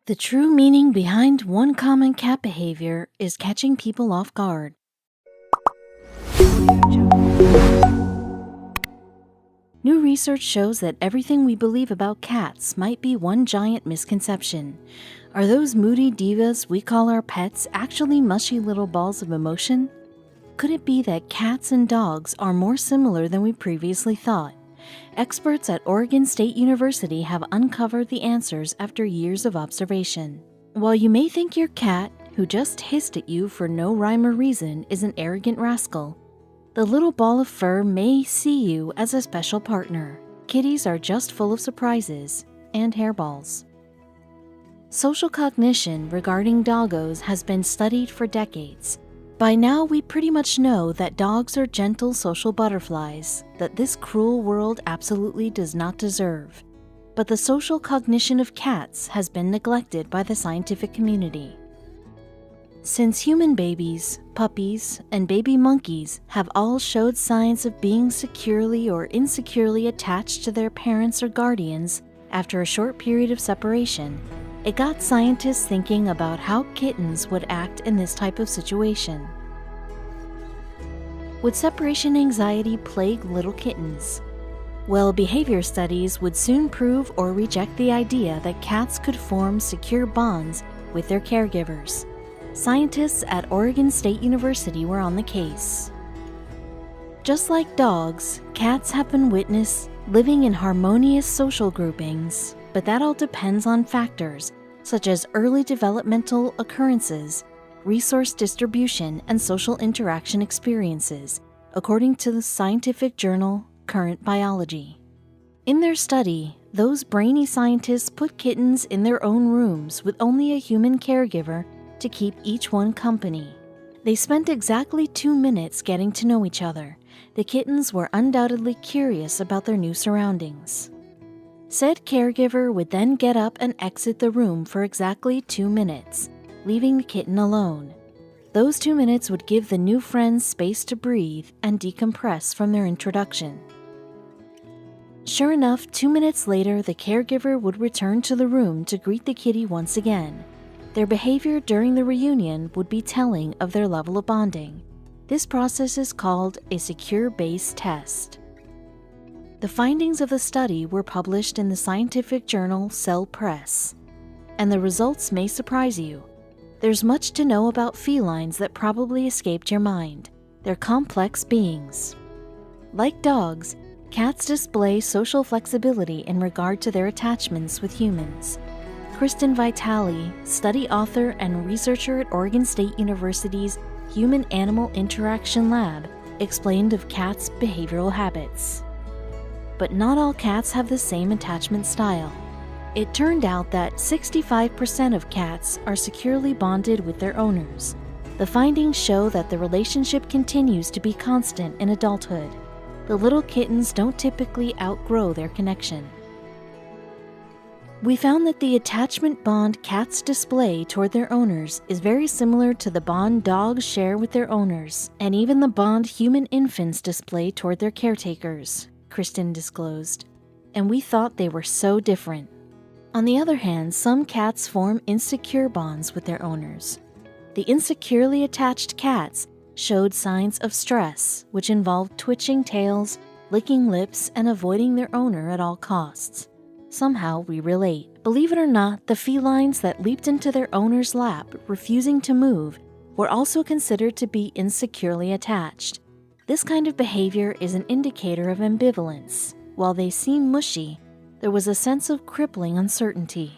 The true meaning behind one common cat behavior is catching people off guard. New research shows that everything we believe about cats might be one giant misconception. Are those moody divas we call our pets actually mushy little balls of emotion? Could it be that cats and dogs are more similar than we previously thought? Experts at Oregon State University have uncovered the answers after years of observation. While you may think your cat, who just hissed at you for no rhyme or reason, is an arrogant rascal, the little ball of fur may see you as a special partner. Kitties are just full of surprises and hairballs. Social cognition regarding doggos has been studied for decades. By now, we pretty much know that dogs are gentle social butterflies that this cruel world absolutely does not deserve. But the social cognition of cats has been neglected by the scientific community. Since human babies, puppies, and baby monkeys have all showed signs of being securely or insecurely attached to their parents or guardians after a short period of separation, it got scientists thinking about how kittens would act in this type of situation. Would separation anxiety plague little kittens? Well, behavior studies would soon prove or reject the idea that cats could form secure bonds with their caregivers. Scientists at Oregon State University were on the case. Just like dogs, cats have been witnessed living in harmonious social groupings, but that all depends on factors such as early developmental occurrences, resource distribution, and social interaction experiences, according to the scientific journal Current Biology. In their study, those brainy scientists put kittens in their own rooms with only a human caregiver to keep each one company. They spent exactly 2 minutes getting to know each other. The kittens were undoubtedly curious about their new surroundings. Said caregiver would then get up and exit the room for exactly 2 minutes, leaving the kitten alone. Those 2 minutes would give the new friends space to breathe and decompress from their introduction. Sure enough, 2 minutes later, the caregiver would return to the room to greet the kitty once again. Their behavior during the reunion would be telling of their level of bonding. This process is called a secure base test. The findings of the study were published in the scientific journal Cell Press, and the results may surprise you. There's much to know about felines that probably escaped your mind. They're complex beings. Like dogs, cats display social flexibility in regard to their attachments with humans. Kristen Vitale, study author and researcher at Oregon State University's Human-Animal Interaction Lab, explained of cats' behavioral habits. But not all cats have the same attachment style. It turned out that 65% of cats are securely bonded with their owners. The findings show that the relationship continues to be constant in adulthood. The little kittens don't typically outgrow their connection. We found that the attachment bond cats display toward their owners is very similar to the bond dogs share with their owners, and even the bond human infants display toward their caretakers, Kristen disclosed. And we thought they were so different. On the other hand, some cats form insecure bonds with their owners. The insecurely attached cats showed signs of stress, which involved twitching tails, licking lips, and avoiding their owner at all costs. Somehow we relate. Believe it or not, the felines that leaped into their owner's lap, refusing to move, were also considered to be insecurely attached. This kind of behavior is an indicator of ambivalence. While they seem mushy, there was a sense of crippling uncertainty.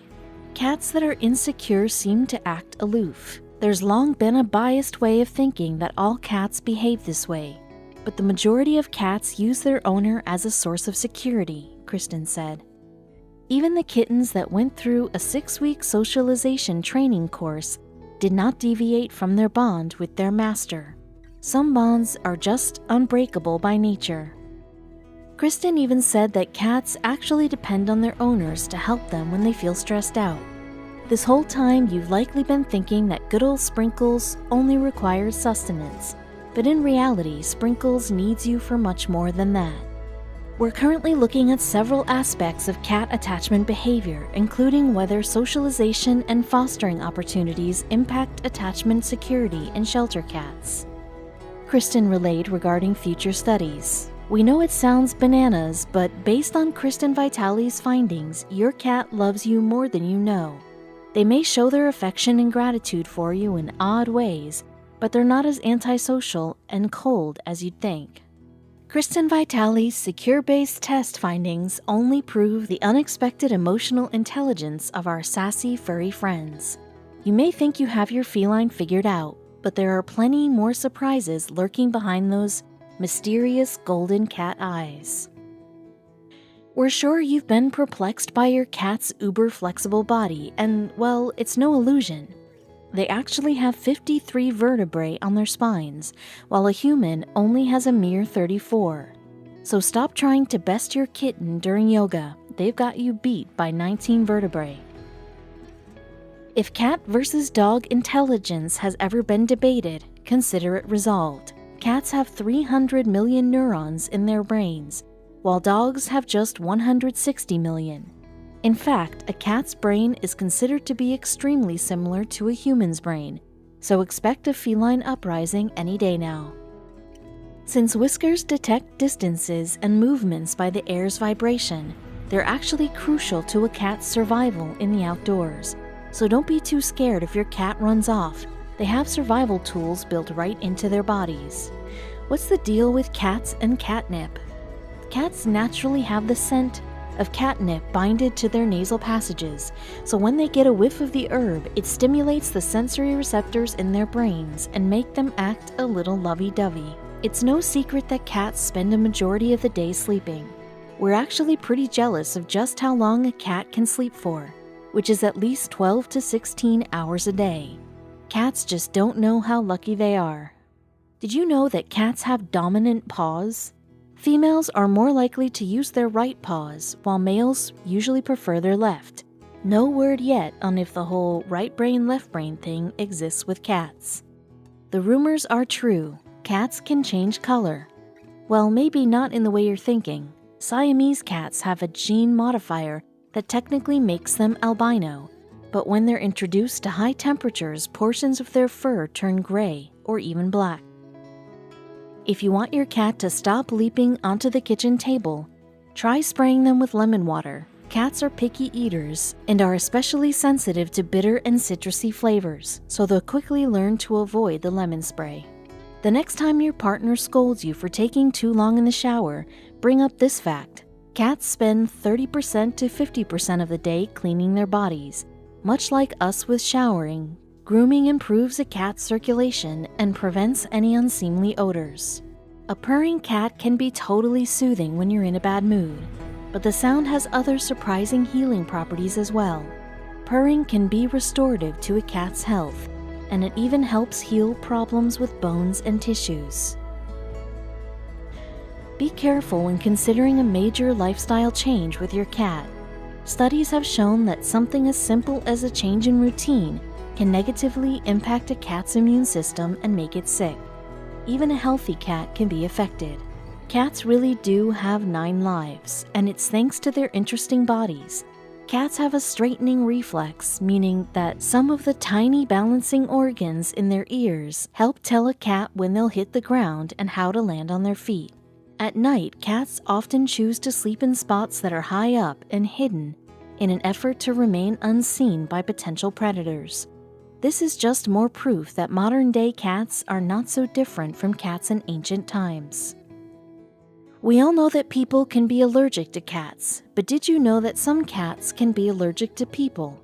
Cats that are insecure seem to act aloof. There's long been a biased way of thinking that all cats behave this way, but the majority of cats use their owner as a source of security, Kristen said. Even the kittens that went through a 6-week socialization training course did not deviate from their bond with their master. Some bonds are just unbreakable by nature. Kristen even said that cats actually depend on their owners to help them when they feel stressed out. This whole time, you've likely been thinking that good old Sprinkles only requires sustenance, but in reality, Sprinkles needs you for much more than that. We're currently looking at several aspects of cat attachment behavior, including whether socialization and fostering opportunities impact attachment security in shelter cats. Kristen relayed regarding future studies. We know it sounds bananas, but based on Kristen Vitale's findings, your cat loves you more than you know. They may show their affection and gratitude for you in odd ways, but they're not as antisocial and cold as you'd think. Kristen Vitale's secure-based test findings only prove the unexpected emotional intelligence of our sassy furry friends. You may think you have your feline figured out, but there are plenty more surprises lurking behind those mysterious golden cat eyes. We're sure you've been perplexed by your cat's uber-flexible body, and, well, it's no illusion. They actually have 53 vertebrae on their spines, while a human only has a mere 34. So stop trying to best your kitten during yoga. They've got you beat by 19 vertebrae. If cat versus dog intelligence has ever been debated, consider it resolved. Cats have 300 million neurons in their brains, while dogs have just 160 million. In fact, a cat's brain is considered to be extremely similar to a human's brain, so expect a feline uprising any day now. Since whiskers detect distances and movements by the air's vibration, they're actually crucial to a cat's survival in the outdoors, so don't be too scared if your cat runs off. They have survival tools built right into their bodies. What's the deal with cats and catnip? Cats naturally have the scent of catnip binded to their nasal passages, so when they get a whiff of the herb, it stimulates the sensory receptors in their brains and make them act a little lovey-dovey. It's no secret that cats spend a majority of the day sleeping. We're actually pretty jealous of just how long a cat can sleep for, which is at least 12 to 16 hours a day. Cats just don't know how lucky they are. Did you know that cats have dominant paws? Females are more likely to use their right paws, while males usually prefer their left. No word yet on if the whole right brain, left brain thing exists with cats. The rumors are true. Cats can change color. Well, maybe not in the way you're thinking. Siamese cats have a gene modifier that technically makes them albino, but when they're introduced to high temperatures, portions of their fur turn gray or even black. If you want your cat to stop leaping onto the kitchen table, try spraying them with lemon water. Cats are picky eaters and are especially sensitive to bitter and citrusy flavors, so they'll quickly learn to avoid the lemon spray. The next time your partner scolds you for taking too long in the shower, bring up this fact. Cats spend 30% to 50% of the day cleaning their bodies. Much like us with showering, grooming improves a cat's circulation and prevents any unseemly odors. A purring cat can be totally soothing when you're in a bad mood, but the sound has other surprising healing properties as well. Purring can be restorative to a cat's health, and it even helps heal problems with bones and tissues. Be careful when considering a major lifestyle change with your cat. Studies have shown that something as simple as a change in routine can negatively impact a cat's immune system and make it sick. Even a healthy cat can be affected. Cats really do have 9 lives, and it's thanks to their interesting bodies. Cats have a straightening reflex, meaning that some of the tiny balancing organs in their ears help tell a cat when they'll hit the ground and how to land on their feet. At night, cats often choose to sleep in spots that are high up and hidden in an effort to remain unseen by potential predators. This is just more proof that modern-day cats are not so different from cats in ancient times. We all know that people can be allergic to cats, but did you know that some cats can be allergic to people?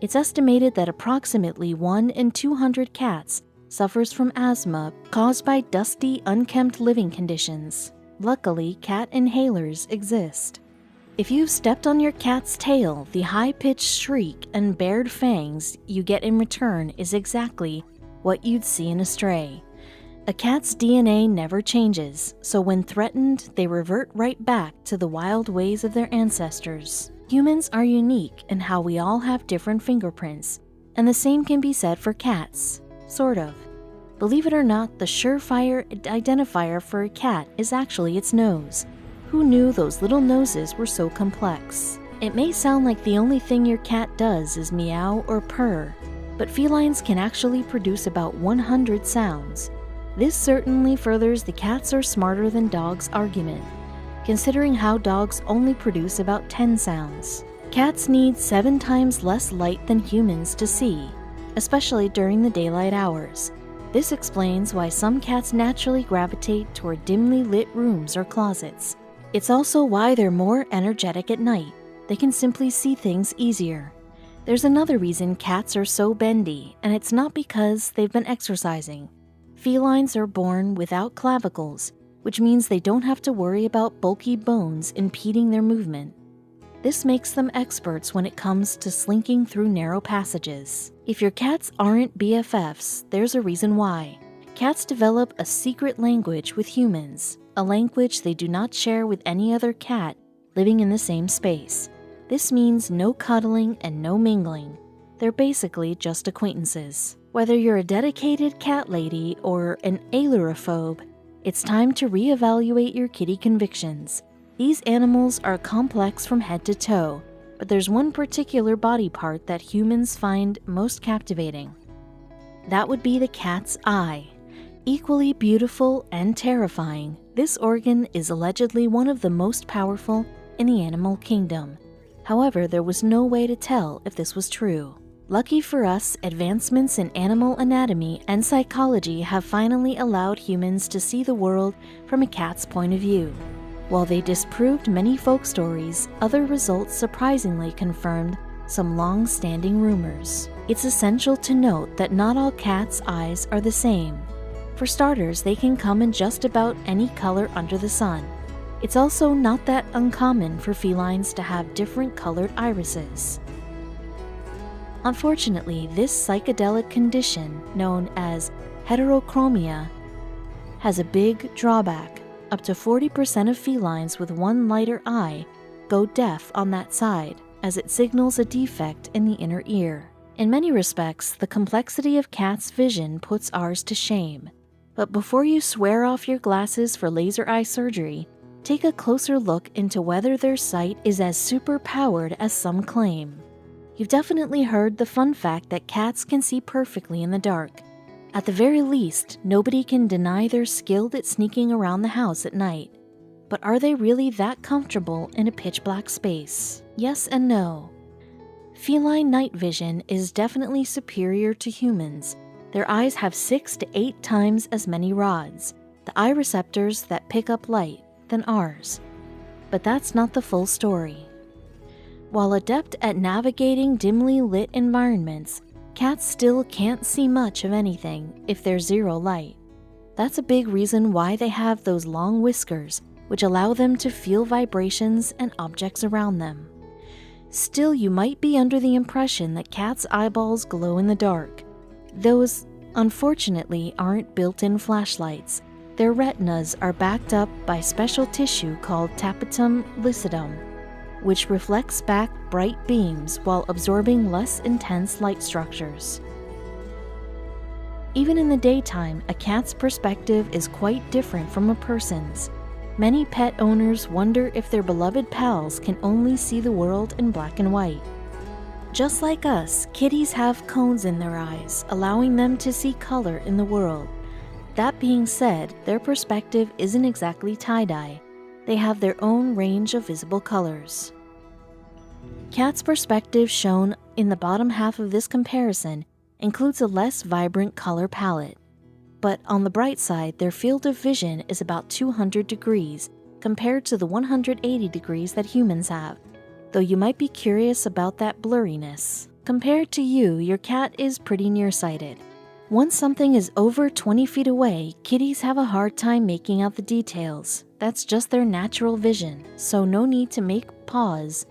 It's estimated that approximately 1 in 200 cats suffers from asthma caused by dusty, unkempt living conditions. Luckily, cat inhalers exist. If you've stepped on your cat's tail, the high-pitched shriek and bared fangs you get in return is exactly what you'd see in a stray. A cat's DNA never changes, so when threatened, they revert right back to the wild ways of their ancestors. Humans are unique in how we all have different fingerprints, and the same can be said for cats. Sort of. Believe it or not, the surefire identifier for a cat is actually its nose. Who knew those little noses were so complex? It may sound like the only thing your cat does is meow or purr, but felines can actually produce about 100 sounds. This certainly furthers the cats are smarter than dogs argument, considering how dogs only produce about 10 sounds. Cats need 7 times less light than humans to see, especially during the daylight hours. This explains why some cats naturally gravitate toward dimly lit rooms or closets. It's also why they're more energetic at night. They can simply see things easier. There's another reason cats are so bendy, and it's not because they've been exercising. Felines are born without clavicles, which means they don't have to worry about bulky bones impeding their movement. This makes them experts when it comes to slinking through narrow passages. If your cats aren't BFFs, there's a reason why. Cats develop a secret language with humans, a language they do not share with any other cat living in the same space. This means no cuddling and no mingling. They're basically just acquaintances. Whether you're a dedicated cat lady or an ailurophobe, it's time to reevaluate your kitty convictions. These animals are complex from head to toe, but there's one particular body part that humans find most captivating. That would be the cat's eye. Equally beautiful and terrifying, this organ is allegedly one of the most powerful in the animal kingdom. However, there was no way to tell if this was true. Lucky for us, advancements in animal anatomy and psychology have finally allowed humans to see the world from a cat's point of view. While they disproved many folk stories, other results surprisingly confirmed some long-standing rumors. It's essential to note that not all cats' eyes are the same. For starters, they can come in just about any color under the sun. It's also not that uncommon for felines to have different colored irises. Unfortunately, this psychedelic condition, known as heterochromia, has a big drawback. Up to 40% of felines with one lighter eye go deaf on that side, as it signals a defect in the inner ear. In many respects, the complexity of cats' vision puts ours to shame. But before you swear off your glasses for laser eye surgery, take a closer look into whether their sight is as super-powered as some claim. You've definitely heard the fun fact that cats can see perfectly in the dark. At the very least, nobody can deny they're skilled at sneaking around the house at night. But are they really that comfortable in a pitch-black space? Yes and no. Feline night vision is definitely superior to humans. Their eyes have 6 to 8 times as many rods, the eye receptors that pick up light, than ours. But that's not the full story. While adept at navigating dimly lit environments, cats still can't see much of anything if there's zero light. That's a big reason why they have those long whiskers, which allow them to feel vibrations and objects around them. Still, you might be under the impression that cats' eyeballs glow in the dark. Those, unfortunately, aren't built-in flashlights. Their retinas are backed up by special tissue called tapetum lucidum, which reflects back bright beams while absorbing less intense light structures. Even in the daytime, a cat's perspective is quite different from a person's. Many pet owners wonder if their beloved pals can only see the world in black and white. Just like us, kitties have cones in their eyes, allowing them to see color in the world. That being said, their perspective isn't exactly tie-dye. They have their own range of visible colors. Cats' perspective shown in the bottom half of this comparison includes a less vibrant color palette. But on the bright side, their field of vision is about 200 degrees compared to the 180 degrees that humans have, though you might be curious about that blurriness. Compared to you, your cat is pretty nearsighted. Once something is over 20 feet away, kitties have a hard time making out the details. That's just their natural vision, so no need to make pause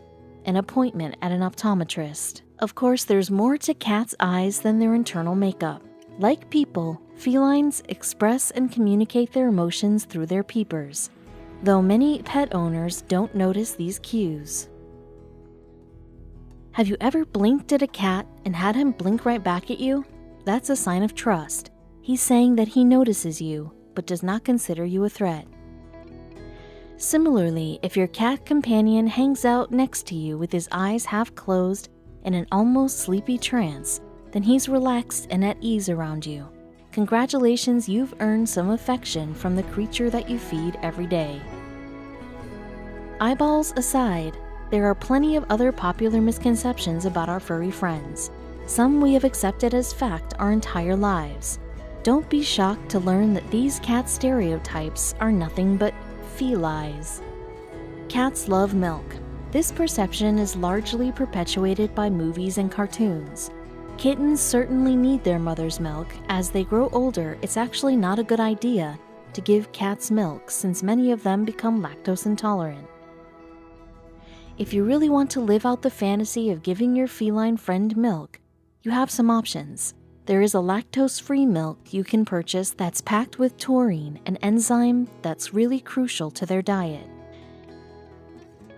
an appointment at an optometrist. Of course, there's more to cats' eyes than their internal makeup. Like people, felines express and communicate their emotions through their peepers, though many pet owners don't notice these cues. Have you ever blinked at a cat and had him blink right back at you? That's a sign of trust. He's saying that he notices you, but does not consider you a threat. Similarly, if your cat companion hangs out next to you with his eyes half closed in an almost sleepy trance, then he's relaxed and at ease around you. Congratulations, you've earned some affection from the creature that you feed every day. Eyeballs aside, there are plenty of other popular misconceptions about our furry friends. Some we have accepted as fact our entire lives. Don't be shocked to learn that these cat stereotypes are nothing but lies. Cats love milk. This perception is largely perpetuated by movies and cartoons. Kittens certainly need their mother's milk. As they grow older, it's actually not a good idea to give cats milk since many of them become lactose intolerant. If you really want to live out the fantasy of giving your feline friend milk, you have some options. There is a lactose-free milk you can purchase that's packed with taurine, an enzyme that's really crucial to their diet.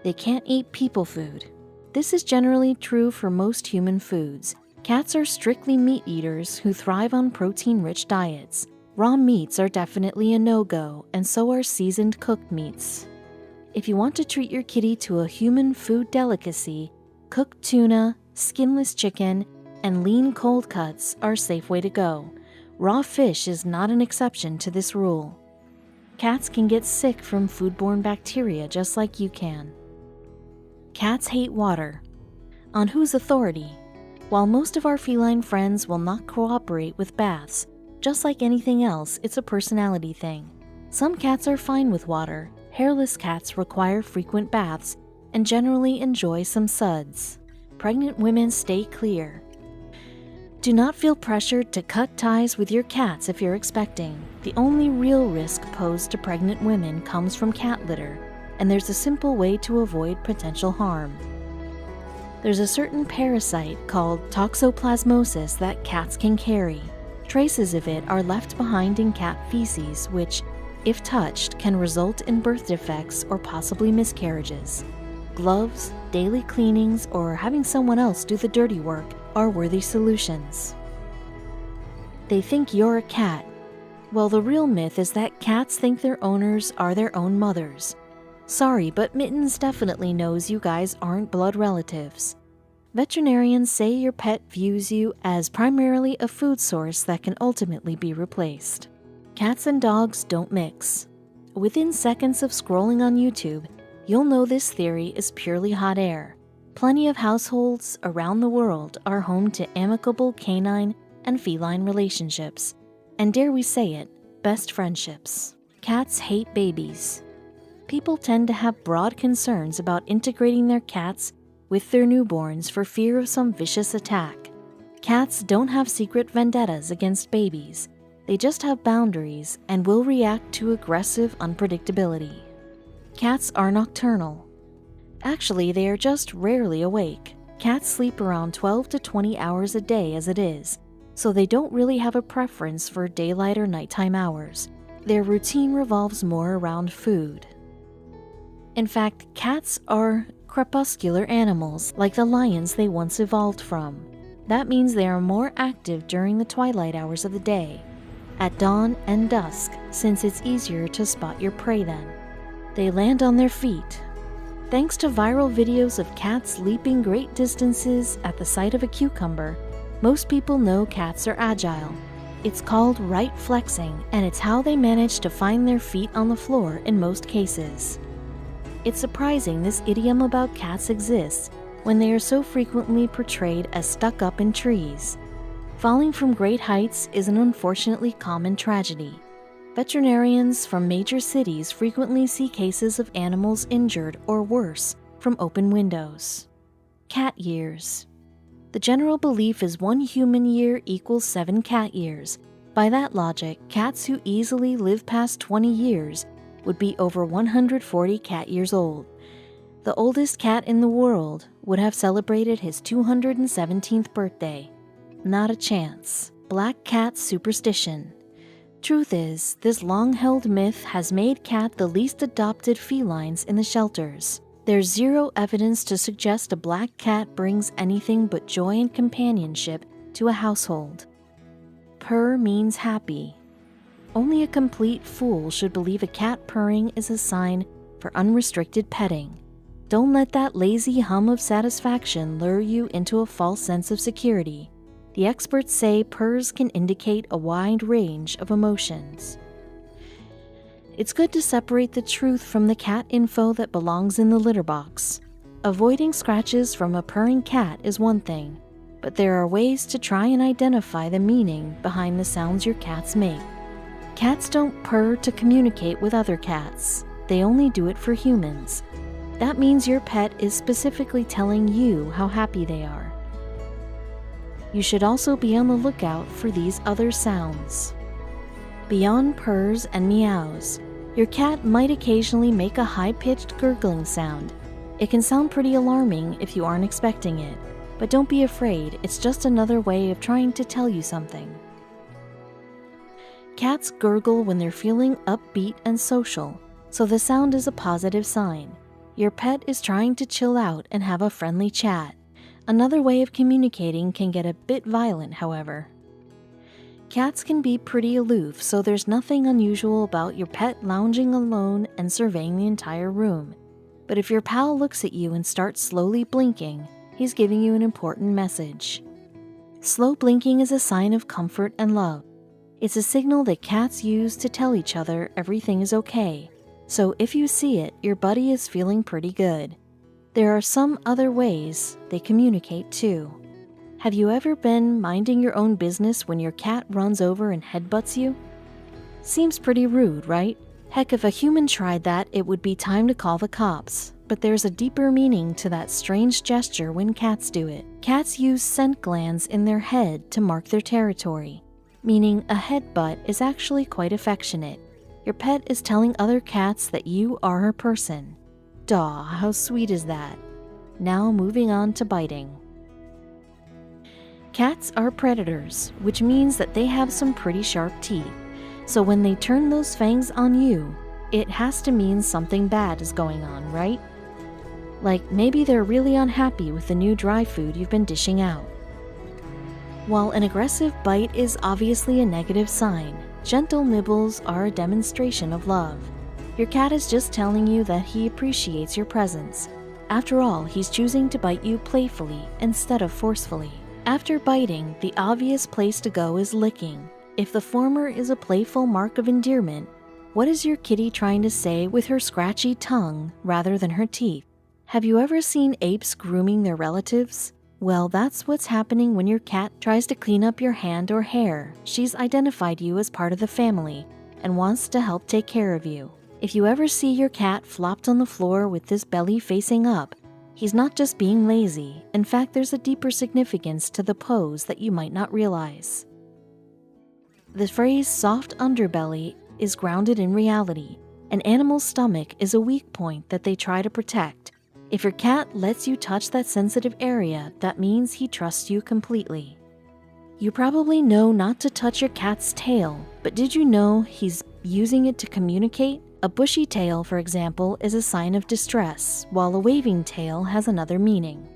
They can't eat people food. This is generally true for most human foods. Cats are strictly meat eaters who thrive on protein-rich diets. Raw meats are definitely a no-go, and so are seasoned cooked meats. If you want to treat your kitty to a human food delicacy, cooked tuna, skinless chicken, and lean cold cuts are a safe way to go. Raw fish is not an exception to this rule. Cats can get sick from foodborne bacteria just like you can. Cats hate water. On whose authority? While most of our feline friends will not cooperate with baths, just like anything else, it's a personality thing. Some cats are fine with water. Hairless cats require frequent baths and generally enjoy some suds. Pregnant women stay clear. Do not feel pressured to cut ties with your cats if you're expecting. The only real risk posed to pregnant women comes from cat litter, and there's a simple way to avoid potential harm. There's a certain parasite called toxoplasmosis that cats can carry. Traces of it are left behind in cat feces, which, if touched, can result in birth defects or possibly miscarriages. Gloves, daily cleanings, or having someone else do the dirty work are worthy solutions. They think you're a cat. Well, the real myth is that cats think their owners are their own mothers. Sorry, but Mittens definitely knows you guys aren't blood relatives. Veterinarians say your pet views you as primarily a food source that can ultimately be replaced. Cats and dogs don't mix. Within seconds of scrolling on YouTube, you'll know this theory is purely hot air. Plenty of households around the world are home to amicable canine and feline relationships, and dare we say it, best friendships. Cats hate babies. People tend to have broad concerns about integrating their cats with their newborns for fear of some vicious attack. Cats don't have secret vendettas against babies. They just have boundaries and will react to aggressive unpredictability. Cats are nocturnal. Actually, they are just rarely awake. Cats sleep around 12 to 20 hours a day as it is, so they don't really have a preference for daylight or nighttime hours. Their routine revolves more around food. In fact, cats are crepuscular animals, like the lions they once evolved from. That means they are more active during the twilight hours of the day, at dawn and dusk, since it's easier to spot your prey then. They land on their feet. Thanks to viral videos of cats leaping great distances at the sight of a cucumber, most people know cats are agile. It's called right flexing, and it's how they manage to find their feet on the floor in most cases. It's surprising this idiom about cats exists when they are so frequently portrayed as stuck up in trees. Falling from great heights is an unfortunately common tragedy. Veterinarians from major cities frequently see cases of animals injured or worse from open windows. Cat years. The general belief is 1 human year equals 7 cat years. By that logic, cats who easily live past 20 years would be over 140 cat years old. The oldest cat in the world would have celebrated his 217th birthday. Not a chance. Black cat superstition. Truth is, this long-held myth has made cat the least adopted felines in the shelters. There's zero evidence to suggest a black cat brings anything but joy and companionship to a household. Purr means happy. Only a complete fool should believe a cat purring is a sign for unrestricted petting. Don't let that lazy hum of satisfaction lure you into a false sense of security. The experts say purrs can indicate a wide range of emotions. It's good to separate the truth from the cat info that belongs in the litter box. Avoiding scratches from a purring cat is one thing, but there are ways to try and identify the meaning behind the sounds your cats make. Cats don't purr to communicate with other cats. They only do it for humans. That means your pet is specifically telling you how happy they are. You should also be on the lookout for these other sounds. Beyond purrs and meows, your cat might occasionally make a high-pitched gurgling sound. It can sound pretty alarming if you aren't expecting it, but don't be afraid, it's just another way of trying to tell you something. Cats gurgle when they're feeling upbeat and social, so the sound is a positive sign. Your pet is trying to chill out and have a friendly chat. Another way of communicating can get a bit violent, however. Cats can be pretty aloof, so there's nothing unusual about your pet lounging alone and surveying the entire room. But if your pal looks at you and starts slowly blinking, he's giving you an important message. Slow blinking is a sign of comfort and love. It's a signal that cats use to tell each other everything is okay. So if you see it, your buddy is feeling pretty good. There are some other ways they communicate too. Have you ever been minding your own business when your cat runs over and headbutts you? Seems pretty rude, right? Heck, if a human tried that, it would be time to call the cops. But there's a deeper meaning to that strange gesture when cats do it. Cats use scent glands in their head to mark their territory, meaning a headbutt is actually quite affectionate. Your pet is telling other cats that you are her person. Daw, how sweet is that? Now moving on to biting. Cats are predators, which means that they have some pretty sharp teeth. So when they turn those fangs on you, it has to mean something bad is going on, right? Like maybe they're really unhappy with the new dry food you've been dishing out. While an aggressive bite is obviously a negative sign, gentle nibbles are a demonstration of love. Your cat is just telling you that he appreciates your presence. After all, he's choosing to bite you playfully instead of forcefully. After biting, the obvious place to go is licking. If the former is a playful mark of endearment, what is your kitty trying to say with her scratchy tongue rather than her teeth? Have you ever seen apes grooming their relatives? Well, that's what's happening when your cat tries to clean up your hand or hair. She's identified you as part of the family and wants to help take care of you. If you ever see your cat flopped on the floor with his belly facing up, he's not just being lazy. In fact, there's a deeper significance to the pose that you might not realize. The phrase soft underbelly is grounded in reality. An animal's stomach is a weak point that they try to protect. If your cat lets you touch that sensitive area, that means he trusts you completely. You probably know not to touch your cat's tail, but did you know he's using it to communicate? A bushy tail, for example, is a sign of distress, while a waving tail has another meaning.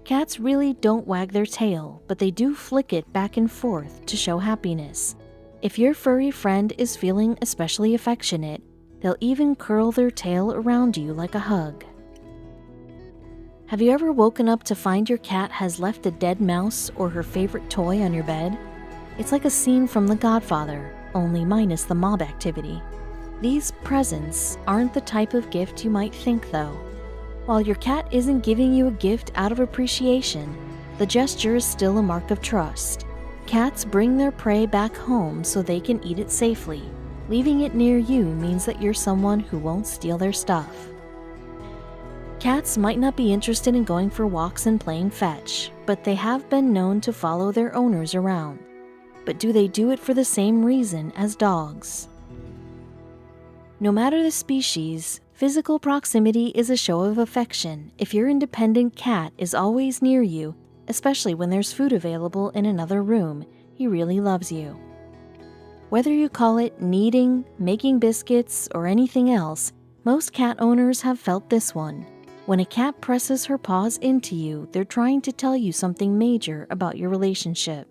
Cats really don't wag their tail, but they do flick it back and forth to show happiness. If your furry friend is feeling especially affectionate, they'll even curl their tail around you like a hug. Have you ever woken up to find your cat has left a dead mouse or her favorite toy on your bed? It's like a scene from The Godfather, only minus the mob activity. These presents aren't the type of gift you might think, though. While your cat isn't giving you a gift out of appreciation, the gesture is still a mark of trust. Cats bring their prey back home so they can eat it safely. Leaving it near you means that you're someone who won't steal their stuff. Cats might not be interested in going for walks and playing fetch, but they have been known to follow their owners around. But do they do it for the same reason as dogs? No matter the species, physical proximity is a show of affection. If your independent cat is always near you, especially when there's food available in another room, he really loves you. Whether you call it kneading, making biscuits, or anything else, most cat owners have felt this one. When a cat presses her paws into you, they're trying to tell you something major about your relationship.